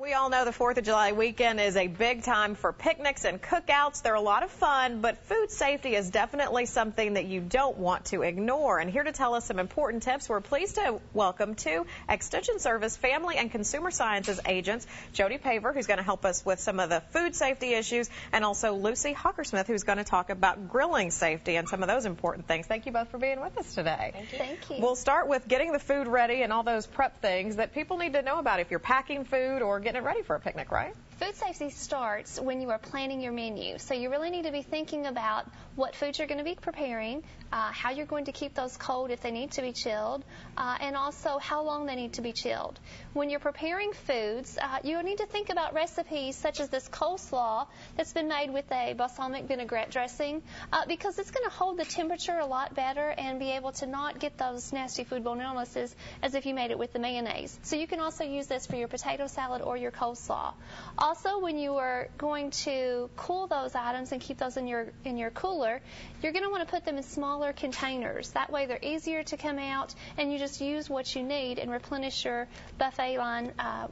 We all know the 4th of July weekend is a big time for picnics and cookouts. They're a lot of fun, but food safety is definitely something that you don't want to ignore. And here to tell us some important tips, we're pleased to welcome two Extension Service Family and Consumer Sciences agents, Jody Paver, who's going to help us with some of the food safety issues, and also Lucy Hockersmith, who's going to talk about grilling safety and some of those important things. Thank you both for being with us today. Thank you. Thank you. We'll start with getting the food ready and all those prep things that people need to know about if you're packing food or getting it ready for a picnic, right? Food safety starts when you are planning your menu. So you really need to be thinking about what foods you're going to be preparing, how you're going to keep those cold if they need to be chilled, and also how long they need to be chilled. When you're preparing foods, you need to think about recipes such as this coleslaw that's been made with a balsamic vinaigrette dressing, because it's going to hold the temperature a lot better and be able to not get those nasty foodborne illnesses as if you made it with the mayonnaise. So you can also use this for your potato salad or your coleslaw. Also, when you are going to cool those items and keep those in your cooler, you're going to want to put them in smaller containers. That way they're easier to come out, and you just use what you need and replenish your buffet line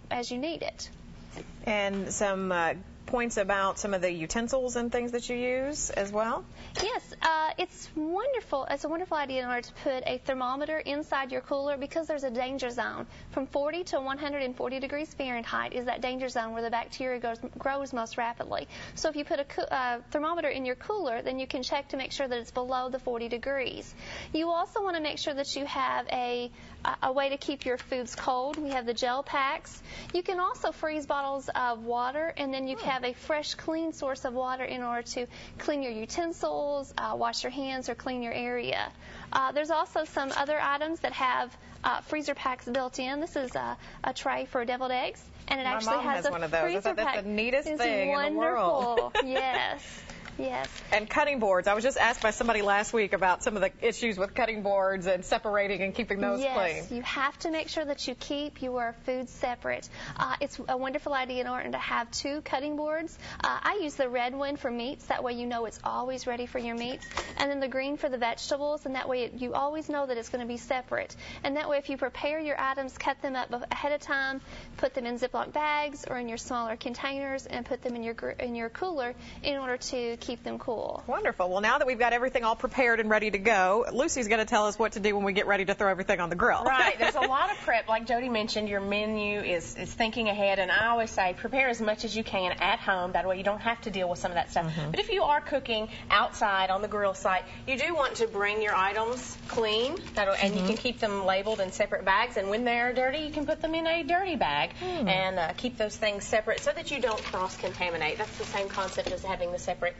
as you need it. And some points about some of the utensils and things that you use as well? Yes, it's wonderful. It's a wonderful idea in order to put a thermometer inside your cooler because there's a danger zone. From 40 to 140 degrees Fahrenheit is that danger zone where the bacteria grows most rapidly. So if you put a thermometer in your cooler, then you can check to make sure that it's below the 40 degrees. You also want to make sure that you have a way to keep your foods cold. We have the gel packs. You can also freeze bottles of water, and then you can have a fresh, clean source of water in order to clean your utensils, wash your hands, or clean your area. There's also some other items that have freezer packs built in. This is a tray for deviled eggs, and it actually has a one of those. freezer That's pack. the neatest It's thing wonderful. in the world. Yes. Yes. And cutting boards. I was just asked by somebody last week about some of the issues with cutting boards and separating and keeping those clean. Yes, you have to make sure that you keep your food separate. It's a wonderful idea in order to have two cutting boards. I use the red one for meats. That way you know it's always ready for your meats. And then the green for the vegetables. And that way you always know that it's going to be separate. And that way if you prepare your items, cut them up ahead of time, put them in Ziploc bags or in your smaller containers, and put them in your cooler in order to keep them cool. Wonderful. Well, now that we've got everything all prepared and ready to go, Lucy's going to tell us what to do when we get ready to throw everything on the grill. Right. There's a lot of prep. Like Jody mentioned, your menu is thinking ahead, and I always say prepare as much as you can at home. That way you don't have to deal with some of that stuff. But if you are cooking outside on the grill site, you do want to bring your items clean, and you can keep them labeled in separate bags, and when they're dirty, you can put them in a dirty bag and keep those things separate so that you don't cross-contaminate. That's the same concept as having the separate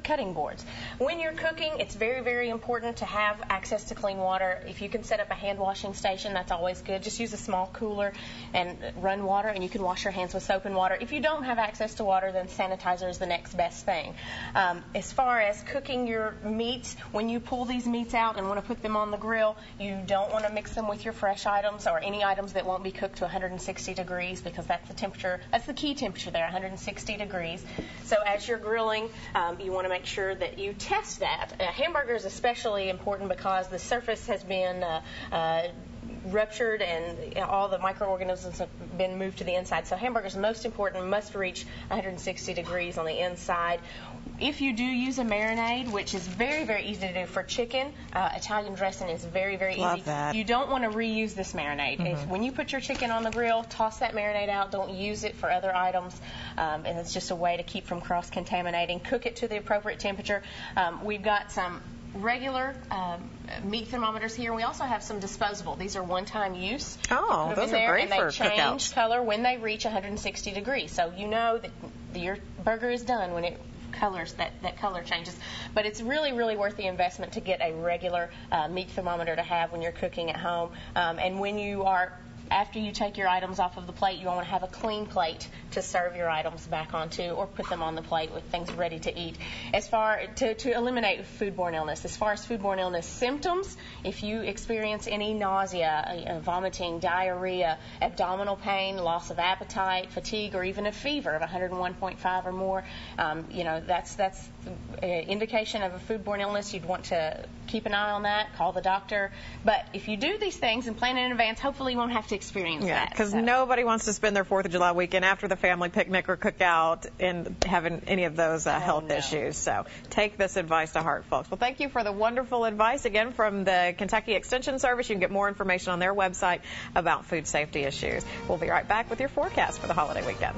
cutting boards. When you're cooking, it's very, very important to have access to clean water. If you can set up a hand washing station, that's always good. Just use a small cooler and run water, and you can wash your hands with soap and water. If you don't have access to water, then sanitizer is the next best thing. As far as cooking your meats, when you pull these meats out and want to put them on the grill, you don't want to mix them with your fresh items or any items that won't be cooked to 160 degrees because that's the temperature, that's the key temperature there, 160 degrees. So as you're grilling, you want to make sure that you test that. Hamburger is especially important because the surface has been ruptured and all the microorganisms have been moved to the inside. So hamburgers, most important, must reach 160 degrees on the inside. If you do use a marinade, which is very, very easy to do for chicken, Italian dressing is very, very Love easy. that. You don't want to reuse this marinade. When you put your chicken on the grill, toss that marinade out. Don't use it for other items. And it's just a way to keep from cross-contaminating. Cook it to the appropriate temperature. We've got some regular meat thermometers here. We also have some disposable. These are one-time use. Oh, those are great for cookouts. And they change color when they reach 160 degrees. So you know that your burger is done when it colors, that color changes. But it's really, really worth the investment to get a regular meat thermometer to have when you're cooking at home. And when you are after you take your items off of the plate, you want to have a clean plate to serve your items back onto or put them on the plate with things ready to eat. As far to eliminate foodborne illness, as far as foodborne illness symptoms, if you experience any nausea, vomiting, diarrhea, abdominal pain, loss of appetite, fatigue, or even a fever of 101.5 or more, that's indication of a foodborne illness. You'd want to keep an eye on that, call the doctor. But if you do these things and plan in advance, hopefully you won't have to experience that. Because nobody wants to spend their 4th of July weekend after the family picnic or cookout and having any of those health issues. So take this advice to heart, folks. Well, thank you for the wonderful advice again from the Kentucky Extension Service. You can get more information on their website about food safety issues. We'll be right back with your forecast for the holiday weekend.